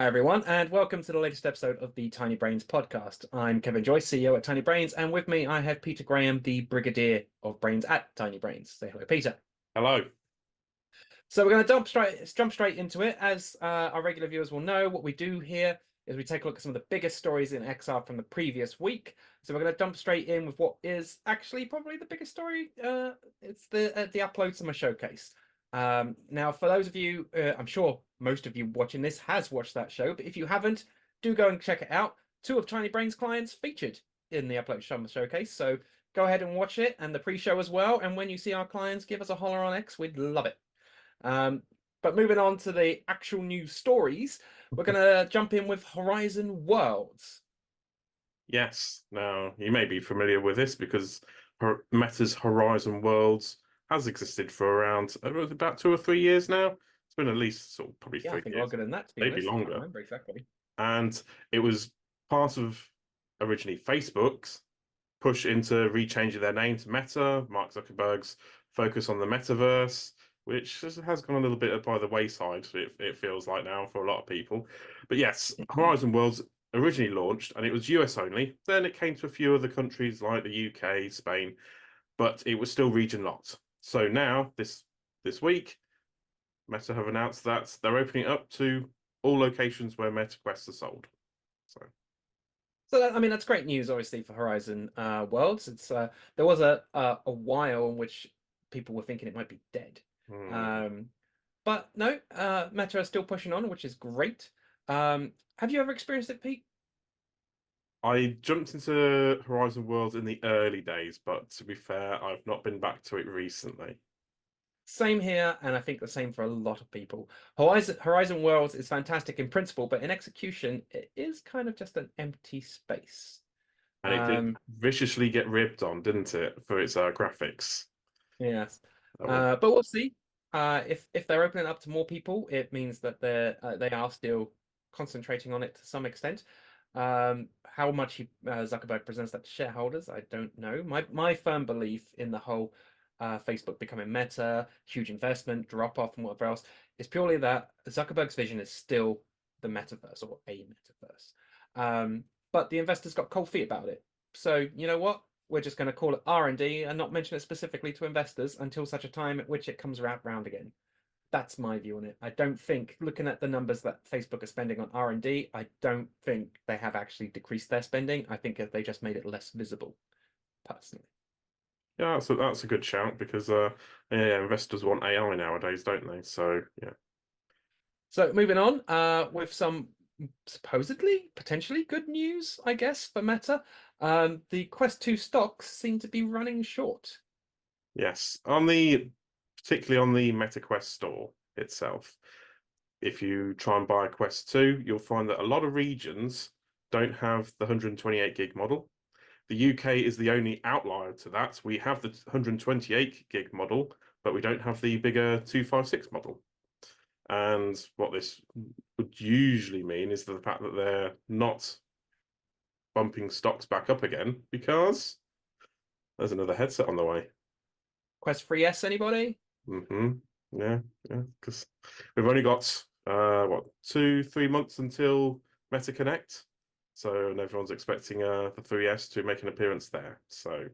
Hi everyone, and welcome to the latest episode of the Tiny Brains podcast. I'm Kevin Joyce, CEO at Tiny Brains, and with me I have Peter Graham, the Brigadier of Brains at Tiny Brains. Say hello, Peter. Hello. So we're going to jump straight into it. As our regular viewers will know, what we do here is we take a look at some of the biggest stories in XR from the previous week. So we're going to jump straight in with what is actually probably the biggest story. It's the upload summer showcase. Now, for those of you, I'm sure most of you watching this has watched that show, but if you haven't, do go and check it out. Two of Tiny Brains clients featured in the upload summer showcase. So go ahead and watch it and the pre-show as well. And when you see our clients, give us a holler on X. We'd love it. But moving on to the actual news stories, we're going to jump in with Horizon Worlds. Yes. Now, you may be familiar with this because Meta's Horizon Worlds has existed for around about 2 or 3 years now. It's been at least probably 3 I think years, longer than that, to be maybe honest. I can't longer. remember exactly. And it was part of originally Facebook's push into rechanging their name to Meta, Mark Zuckerberg's focus on the metaverse, which has gone a little bit by the wayside, it feels like now for a lot of people. But yes, Horizon Worlds originally launched and it was US only. Then it came to a few other countries like the UK, Spain, but it was still region locked. So now, this week, Meta have announced that they're opening it up to all locations where Meta Quests are sold. So that's great news, obviously, for Horizon Worlds. It's there was a while in which people were thinking it might be dead, but no, Meta are still pushing on, which is great. Have you ever experienced it, Pete? I jumped into Horizon Worlds in the early days, but to be fair, I've not been back to it recently. Same here, and I think the same for a lot of people. Horizon Worlds is fantastic in principle, but in execution, it is kind of just an empty space. And it did viciously get ribbed on, didn't it, for its graphics? Yes, Oh, but we'll see. If they're opening up to more people, it means that they are still concentrating on it to some extent. How much Zuckerberg presents that to shareholders, I don't know. My firm belief in the whole Facebook becoming Meta, huge investment, drop off, and whatever else is purely that Zuckerberg's vision is still the metaverse or a metaverse. But the investors got cold feet about it. So you know what? We're just going to call it R&D and not mention it specifically to investors until such a time at which it comes round again. That's my view on it. I don't think, looking at the numbers that Facebook are spending on R&D, I don't think they have actually decreased their spending. I think they just made it less visible, personally. yeah, that's a good shout because yeah, investors want AI nowadays, don't they? So yeah. So moving on with some supposedly, potentially good news, I guess, for Meta. The Quest 2 stocks seem to be running short. Yes, particularly on the MetaQuest store itself. If you try and buy a Quest 2, you'll find that a lot of regions don't have the 128 gig model. The UK is the only outlier to that. We have the 128 gig model, but we don't have the bigger 256 model. And what this would usually mean is the fact that they're not bumping stocks back up again because there's another headset on the way. Quest 3S, anybody? Mm-hmm. Yeah, yeah. Because we've only got what 2-3 months until Meta Connect, so and everyone's expecting the 3S to make an appearance there. So,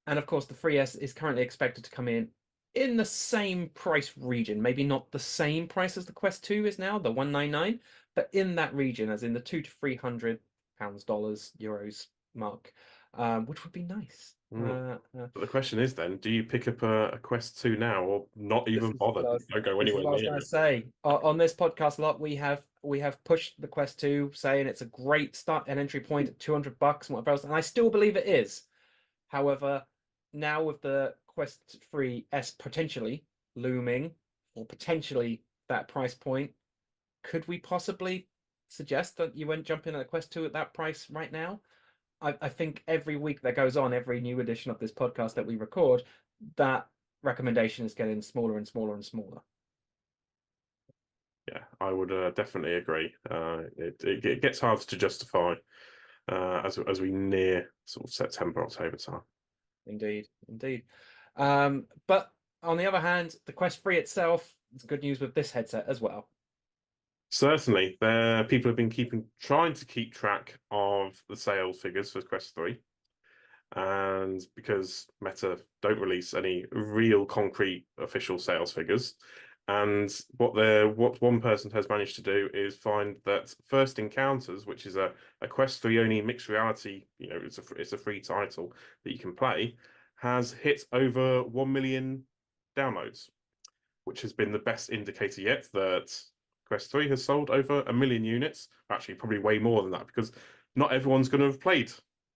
And of course, the 3S is currently expected to come in the same price region. Maybe not the same price as the Quest 2 is now, the 199, but in that region, as in the £200 to £300, dollars, euros mark, which would be nice. but the question is then, do you pick up a Quest 2 now or not even bother? Don't go This is anywhere what I was near going to it. say. On this podcast a lot, we have pushed the Quest 2, saying it's a great start and entry point at $200 and whatever else, and I still believe it is. However, now with the Quest 3S potentially looming, or potentially that price point, could we possibly suggest that you won't jump in at a Quest 2 at that price right now? I think every week that goes on, every new edition of this podcast that we record, that recommendation is getting smaller and smaller and smaller. Yeah, I would definitely agree. It gets hard to justify as we near sort of September, October time. Indeed, indeed. But on the other hand, the Quest 3 itself, it's good news with this headset as well. Certainly, there people have been trying to keep track of the sales figures for Quest 3. And because Meta don't release any real concrete official sales figures, and what one person has managed to do is find that First Encounters, which is a Quest 3 only mixed reality, it's a free title that you can play, has hit over 1 million downloads, which has been the best indicator yet that Quest 3 has sold over 1 million units. Actually, probably way more than that because not everyone's going to have played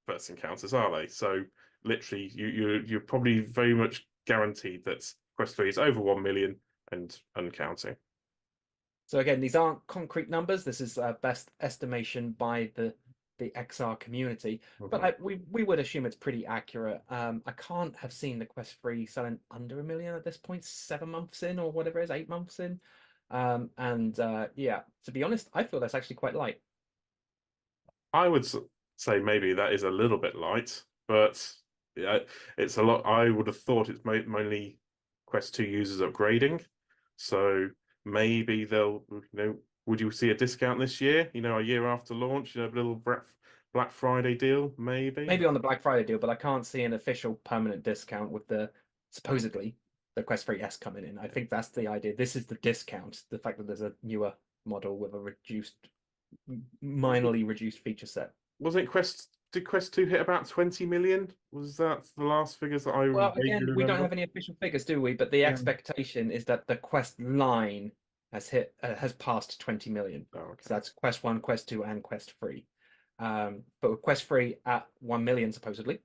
First Encounters, are they? So literally, you're probably very much guaranteed that Quest 3 is over 1 million and counting. So again, these aren't concrete numbers. This is best estimation by the XR community, but Mhm. we would assume it's pretty accurate. I can't have seen the Quest 3 selling under 1 million at this point, 7 months in or whatever it is, 8 months in. And yeah, to be honest, I feel that's actually quite light. I would say maybe that is a little bit light, but yeah, it's a lot. I would have thought it's mainly Quest 2 users upgrading. So maybe would you see a discount this year? A year after launch, a little Black Friday deal, maybe? Maybe on the Black Friday deal, but I can't see an official permanent discount with the supposedly the Quest 3S coming in. I think that's the idea. This is the discount, the fact that there's a newer model with a minorly reduced feature set. Wasn't did Quest 2 hit about 20 million? Was that the last figures that I Well, vaguely again, we don't remember? have any official figures, do we? But the Yeah. expectation is that the Quest line has passed 20 million. Oh, So okay. that's Quest 1, Quest 2, and Quest 3. But with Quest 3 at 1 million supposedly,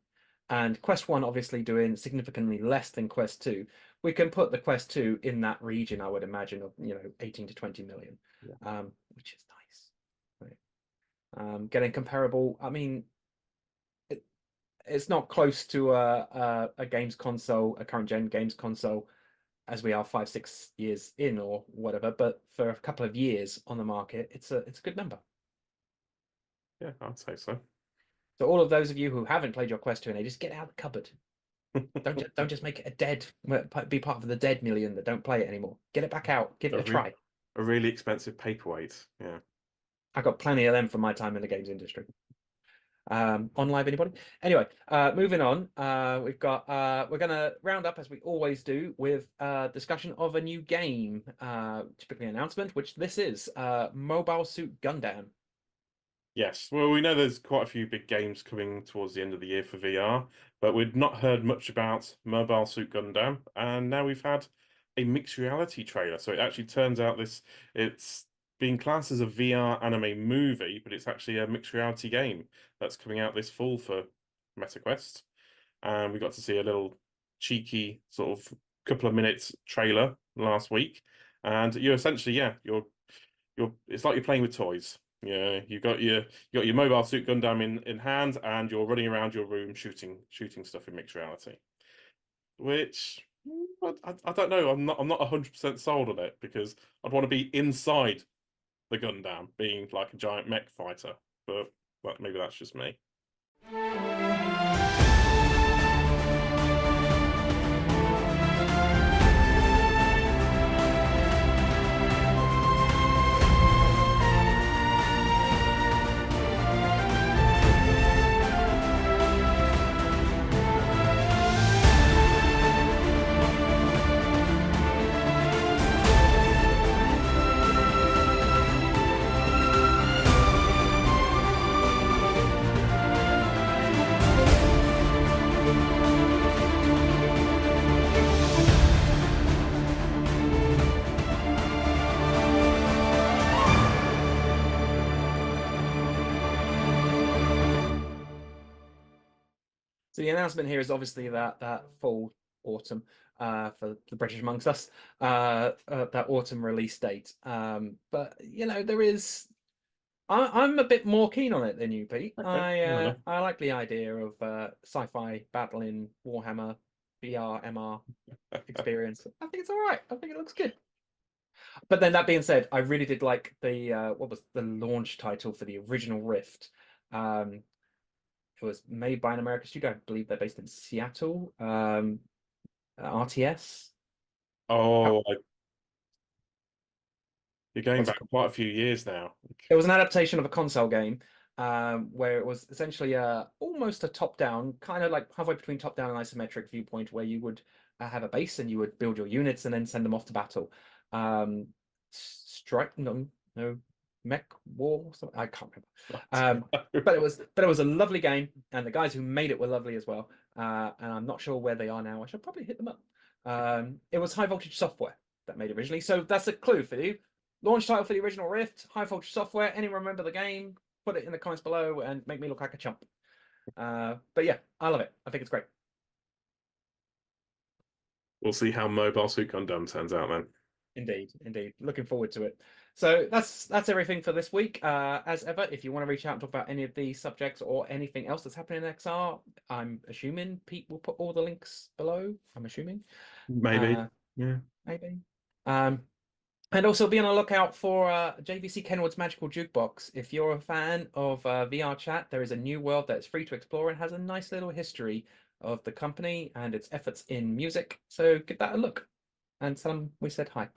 and Quest 1 obviously doing significantly less than Quest 2, we can put the Quest 2 in that region, I would imagine, of 18 to 20 million, Yeah. which is nice. Right. Getting comparable, I mean, it's not close to a games console, a current gen games console, as we are 5, 6 years in or whatever. But for a couple of years on the market, it's a good number. Yeah, I'd say so. So all of those of you who haven't played your Quest 2 and just get out of the cupboard. Don't just make it a dead, be part of the dead million that don't play it anymore. Get it back out, give it A a re try. a really expensive paperweight. Yeah. I got plenty of them from my time in the games industry. On live anybody? Anyway, moving on. We're gonna round up as we always do with discussion of a new game, typically an announcement, which this is Mobile Suit Gundam. Yes. Well, we know there's quite a few big games coming towards the end of the year for VR, but we'd not heard much about Mobile Suit Gundam, and now we've had a mixed reality trailer. So it actually turns out it's being classed as a VR anime movie, but it's actually a mixed reality game that's coming out this fall for MetaQuest. And we got to see a little cheeky sort of couple of minutes trailer last week. And you're essentially, yeah, you're it's like you're playing with toys. Yeah, you got your mobile suit Gundam in hand, and you're running around your room shooting stuff in mixed reality. Which I don't know. I'm not 100% sold on it because I'd want to be inside the Gundam, being like a giant mech fighter. But maybe that's just me. So the announcement here is obviously that fall autumn for the British amongst us, that autumn release date. But there is. I'm a bit more keen on it than you, Pete. Okay, fair I enough. I like the idea of sci-fi battling Warhammer VR MR experience. I think it's all right. I think it looks good. But then that being said, I really did like the what was the launch title for the original Rift. Um, it was made by an American studio. I believe they're based in Seattle. RTS. How, Oh, You're going What's back it called? quite a few years now. It was an adaptation of a console game, where it was essentially almost a top-down, kind of like halfway between top-down and isometric viewpoint, where you would have a base and you would build your units and then send them off to battle. Strike, no, no, mech war, or something, I can't remember. But it was a lovely game, and the guys who made it were lovely as well. And I'm not sure where they are now. I should probably hit them up. It was High Voltage Software that made it originally, so that's a clue for you. Launch title for the original Rift, High Voltage Software. Anyone remember the game? Put it in the comments below and make me look like a chump. But yeah, I love it. I think it's great. We'll see how Mobile Suit Gundam turns out then. Indeed, indeed. Looking forward to it. So that's everything for this week. As ever, if you want to reach out and talk about any of these subjects or anything else that's happening in XR, I'm assuming Pete will put all the links below. I'm assuming. Maybe. Yeah. Maybe. Um, And also be on the lookout for JVC Kenwood's Magical Jukebox. If you're a fan of VR chat, there is a new world that's free to explore and has a nice little history of the company and its efforts in music. So give that a look and tell them we said hi.